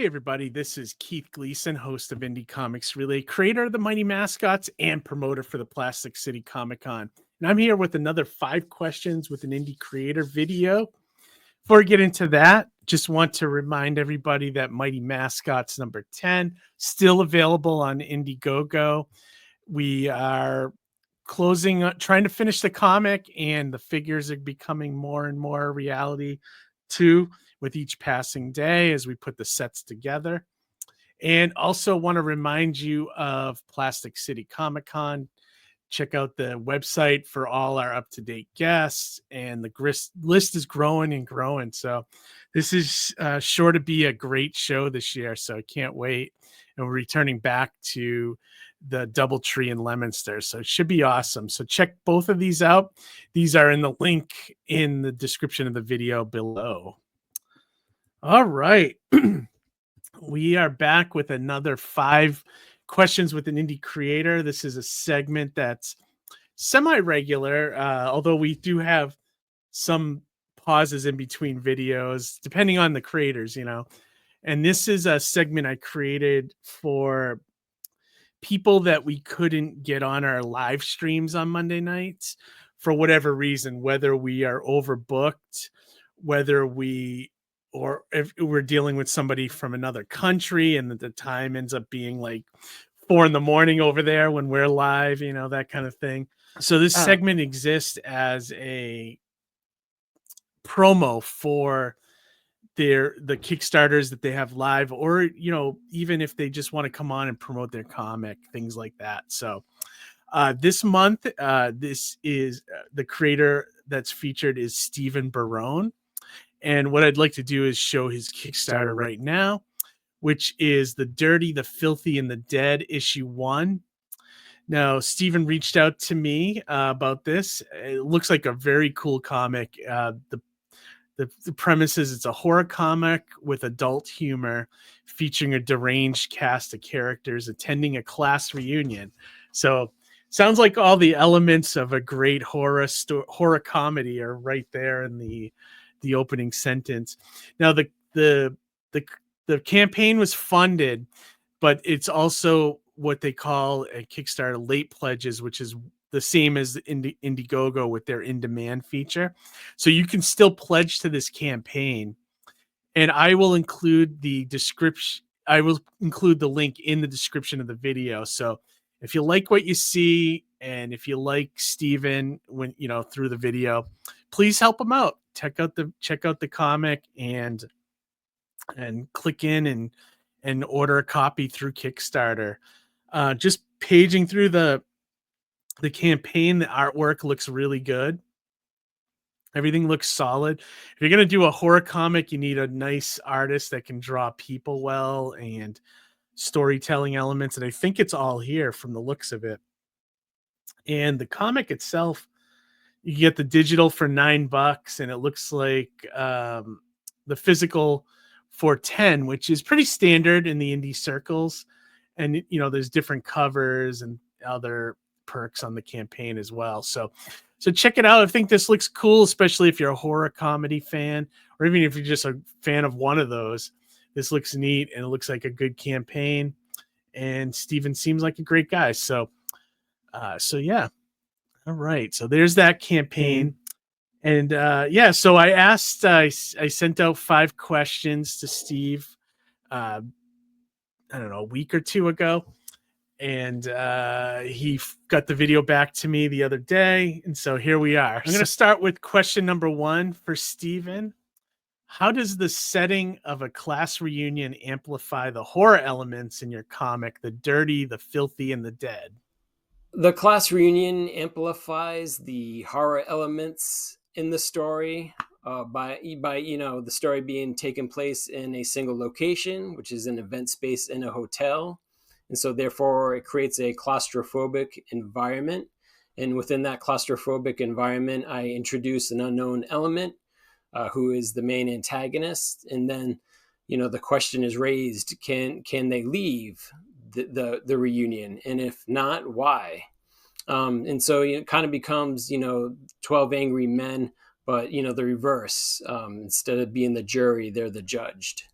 Hey, everybody. This is Keith Gleason, host of Indie Comics Relay, creator of the Mighty Mascots, and promoter for the Plastic City Comic Con. And I'm here with another 5 questions with an indie creator video. Before we get into that, just want to remind everybody that Mighty Mascots number 10 still available on Indiegogo. We are trying to finish the comic, and the figures are becoming more and more a reality too with each passing day as we put the sets together. And also want to remind you of Plastic City Comic Con. Check out the website for all our up-to-date guests, and the list is growing and growing. So this is sure to be a great show this year. So I can't wait. And we're returning back to the Doubletree and Leominster. So it should be awesome. So check both of these out. These are in the link in the description of the video below. All right. We are back with another 5 questions with an indie creator. This is a segment that's semi-regular, although we do have some pauses in between videos, depending on the creators, And this is a segment I created for people that we couldn't get on our live streams on Monday nights for whatever reason, whether we are overbooked, or if we're dealing with somebody from another country and the time ends up being like 4 a.m. over there when we're live, that kind of thing. So this segment exists as a promo for the Kickstarters that they have live, or, even if they just want to come on and promote their comic, things like that. So this month, this is the creator that's featured is Stephen Barone. And what I'd like to do is show his Kickstarter right now, which is The Dirty, the Filthy, and the Dead, issue 1. Now, Stephen reached out to me about this. It looks like a very cool comic. The premise is it's a horror comic with adult humor featuring a deranged cast of characters attending a class reunion. So sounds like all the elements of a great horror comedy are right there in the opening sentence. Now, the campaign was funded, but it's also what they call a Kickstarter late pledges, which is the same as Indiegogo with their in-demand feature. So you can still pledge to this campaign, and I will include the description. I will include the link in the description of the video. So if you like what you see, and if you like Steven through the video, please help him out. Check out the comic and click in and order a copy through Kickstarter. Just paging through the campaign, the artwork looks really good. Everything looks solid. If you're going to do a horror comic, you need a nice artist that can draw people well and storytelling elements. And I think it's all here from the looks of it. And the comic itself, you get the digital for $9, and it looks like the physical for $10, which is pretty standard in the indie circles. And, there's different covers and other perks on the campaign as well. So check it out. I think this looks cool, especially if you're a horror comedy fan, or even if you're just a fan of one of those. This looks neat, and it looks like a good campaign. And Steven seems like a great guy. So yeah. All right. So there's that campaign. And so I sent out 5 questions to Steve, I don't know, a week or 2 ago. And he got the video back to me the other day. And so here we are. I'm going to start with question number 1 for Steven. How does the setting of a class reunion amplify the horror elements in your comic, The Dirty, the Filthy, and the Dead? The class reunion amplifies the horror elements in the story by the story being taken place in a single location, which is an event space in a hotel. And so therefore it creates a claustrophobic environment. And within that claustrophobic environment, I introduce an unknown element who is the main antagonist. And then, the question is raised, can they leave the reunion? And if not, why? And so it kind of becomes, 12 angry men, but, the reverse. Instead of being the jury, they're the judged.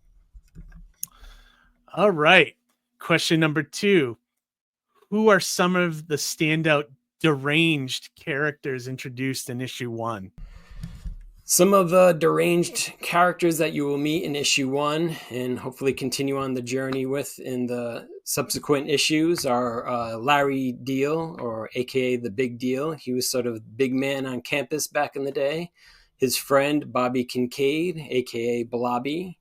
All right. Question number 2. Who are some of the standout deranged characters introduced in issue 1? Some of the deranged characters that you will meet in issue 1 and hopefully continue on the journey with in the subsequent issues are Larry Deal, or aka the Big Deal. He was sort of the big man on campus back in the day. His friend Bobby Kincaid, aka Blobby.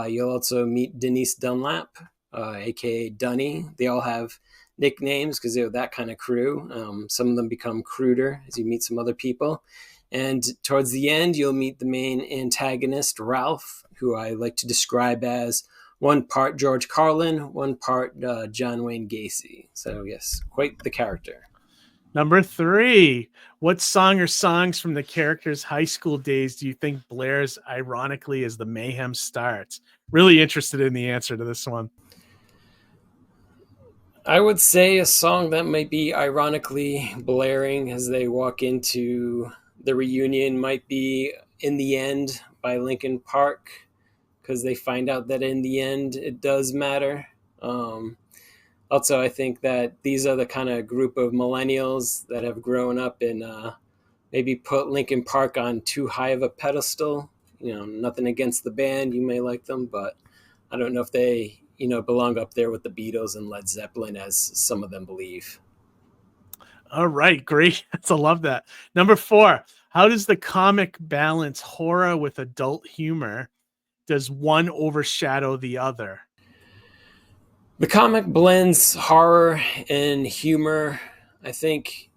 You'll also meet Denise Dunlap, aka Dunny. They all have nicknames because they're that kind of crew. Some of them become cruder as you meet some other people. And towards the end, you'll meet the main antagonist, Ralph, who I like to describe as one part George Carlin, one part John Wayne Gacy. So, yes, quite the character. Number 3. What song or songs from the character's high school days do you think blares ironically as the mayhem starts? Really interested in the answer to this one. I would say a song that might be ironically blaring as they walk into the reunion might be In the End by Linkin Park, because they find out that in the end it does matter. Also, I think that these are the kind of group of millennials that have grown up and maybe put Linkin Park on too high of a pedestal. Nothing against the band, you may like them, but I don't know if they belong up there with the Beatles and Led Zeppelin as some of them believe. All right, great. I love that. Number 4. How does the comic balance horror with adult humor? Does one overshadow the other? The comic blends horror and humor, I think,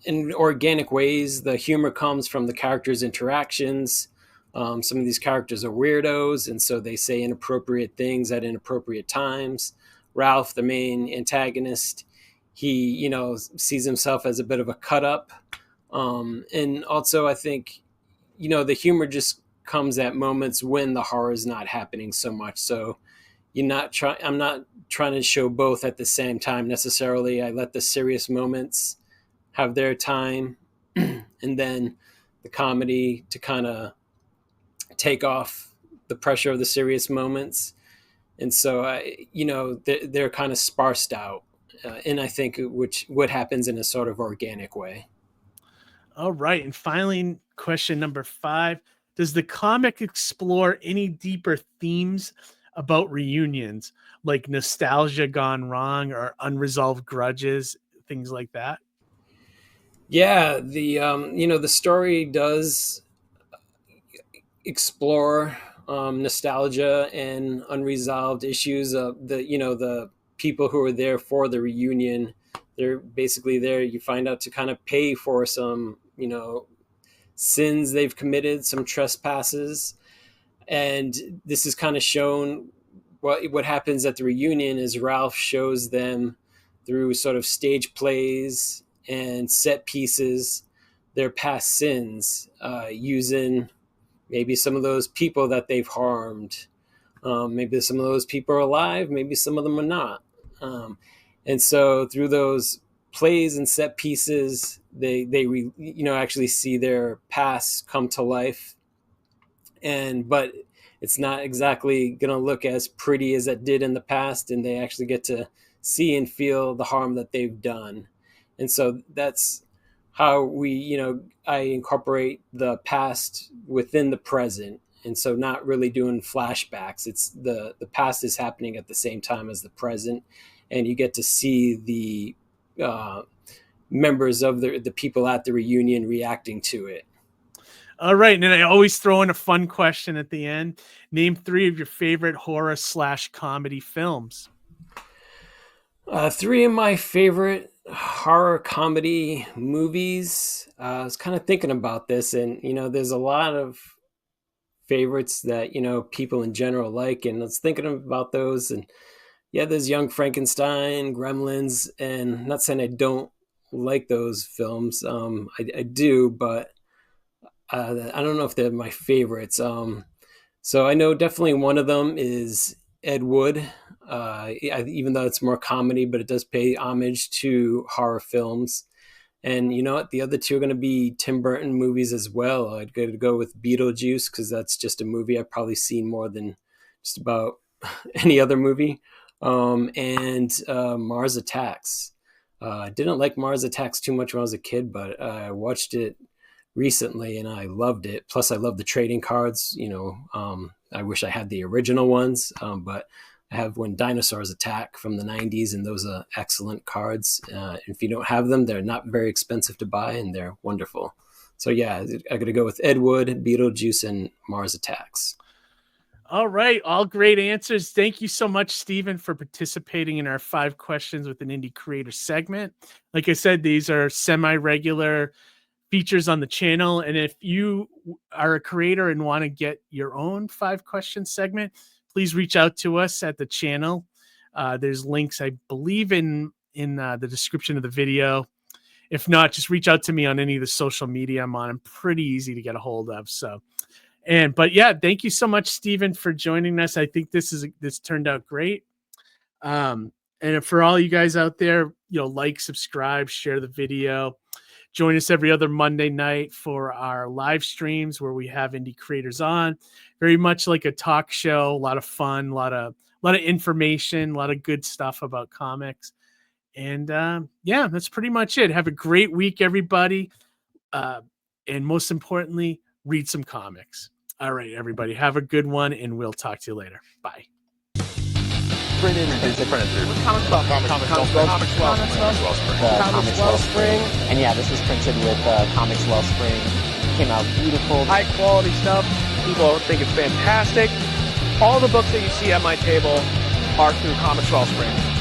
in organic ways. The humor comes from the characters' interactions. Some of these characters are weirdos, and so they say inappropriate things at inappropriate times. Ralph, the main antagonist, he sees himself as a bit of a cut up. And also, I think the humor just comes at moments when the horror is not happening so much. So I'm not trying to show both at the same time necessarily. I let the serious moments have their time, and then the comedy to kind of take off the pressure of the serious moments. And so they're kind of sparsed out, and I think what happens in a sort of organic way. All right. And finally, question number 5. Does the comic explore any deeper themes about reunions, like nostalgia gone wrong or unresolved grudges, things like that? Yeah, the story does explore nostalgia and unresolved issues of the people who are there for the reunion. They're basically there, you find out, to kind of pay for some sins they've committed, some trespasses. And this is kind of shown. What happens at the reunion is Ralph shows them through sort of stage plays and set pieces their past sins, using maybe some of those people that they've harmed. Maybe some of those people are alive, maybe some of them are not. And so through those plays and set pieces, they actually see their past come to life. But it's not exactly going to look as pretty as it did in the past, and they actually get to see and feel the harm that they've done. And so that's how I incorporate the past within the present. And so not really doing flashbacks. It's the past is happening at the same time as the present, and you get to see the members of the people at the reunion reacting to it. All right. And then I always throw in a fun question at the end. Name 3 of your favorite horror/comedy films. 3 of my favorite horror comedy movies. I was kind of thinking about this, and there's a lot of favorites that people in general like, and I was thinking about those. And yeah, there's Young Frankenstein, Gremlins, and I'm not saying I don't like those films. I do, but I don't know if they're my favorites. So I know definitely one of them is Ed Wood, even though it's more comedy, but it does pay homage to horror films. And you know what? The other 2 are going to be Tim Burton movies as well. I'd go with Beetlejuice, because that's just a movie I've probably seen more than just about any other movie. And Mars Attacks. I didn't like Mars Attacks too much when I was a kid, but I watched it recently and I loved it. Plus, I love the trading cards. I wish I had the original ones, but I have When Dinosaurs Attack from the 90s, and those are excellent cards. If you don't have them, they're not very expensive to buy, and they're wonderful. So yeah, I got to go with Ed Wood, Beetlejuice, and Mars Attacks. All right. All great answers. Thank you so much, Stephen, for participating in our 5 questions with an indie creator segment. Like I said, these are semi-regular features on the channel. And if you are a creator and want to get your own 5 question segment, please reach out to us at the channel. There's links, I believe, in the description of the video. If not, just reach out to me on any of the social media I'm on. I'm pretty easy to get a hold of. But yeah, thank you so much, Stephen, for joining us. I think this turned out great. And for all you guys out there, like, subscribe, share the video. Join us every other Monday night for our live streams where we have indie creators on. Very much like a talk show, a lot of fun, a lot of information, a lot of good stuff about comics. And yeah, that's pretty much it. Have a great week, everybody. And most importantly, read some comics. All right, everybody, have a good one, and we'll talk to you later. Bye. Printed with Comics Wellspring. And yeah, this is printed with Comics Wellspring. Came out beautiful. High quality stuff. People think it's fantastic. All the books that you see at my table are through Comics Wellspring.